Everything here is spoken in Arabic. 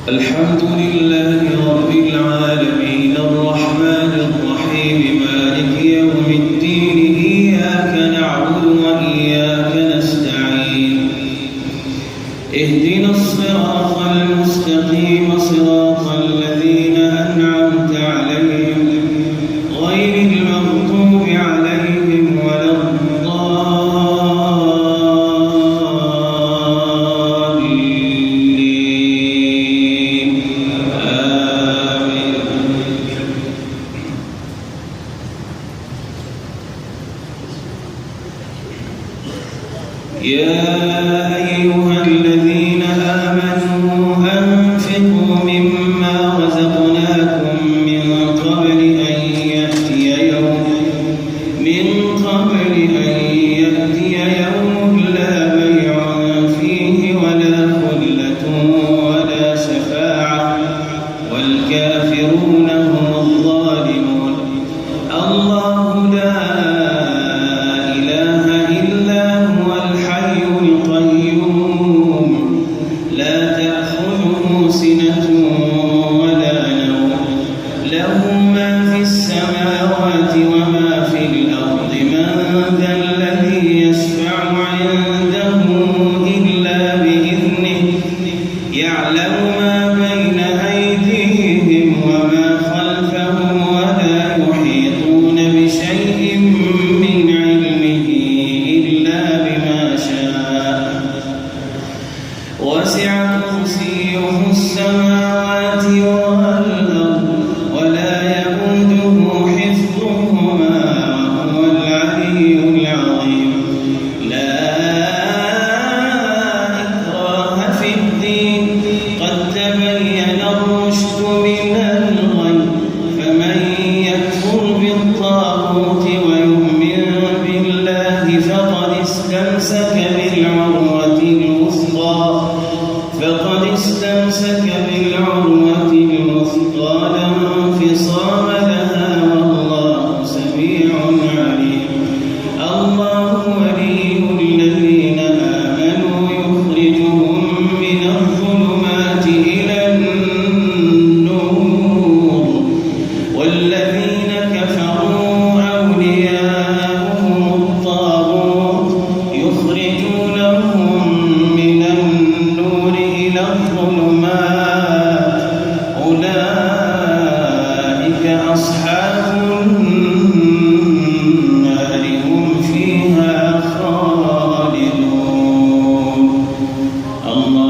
الحمد لله رب العالمين الرحمن الرحيم مالك يوم الدين إياك نعبد وإياك نستعين اهدنا الصراط المستقيم صراط الذين أنعمت عليهم غير المغضوب عليهم ولا الضالين آمين. يا أيها الذين آمنوا أنفقوا مما رزقناكم من قبل أن يأتي يوم لا بيع فيه ولا خلة ولا شفاعة والكافرون هم الظالمون. الله لا إله إلا هو الحي القيوم لا تأخذه سنة ولا نوم له ما في السماوات وما في الأرض من ذا الذي يشفع عنده إلا بإذنه يعلم ما بين أيديهم وما خلفهم ولا يحيطون بشيء من علمه إلا بما شاء وسع كرسيه السماوات والأرض ولا يئوده حفظهما وهو العلي العظيم. لا إكراه في الدين قد تبين الرشد من الغي فمن يكفر بالطاغوت ويؤمن بالله فقد استمسك بالعروة الوثقى لا انفصام لها والله سميع عليم. الله ولي الذين آمنوا يخرجهم من الظلمات إلى النور والذين كفروا أولياءهم الطاغوت يخرجونهم من النور إلى الظلمات أولئك أصحاب النار هم فيها خالدون. الله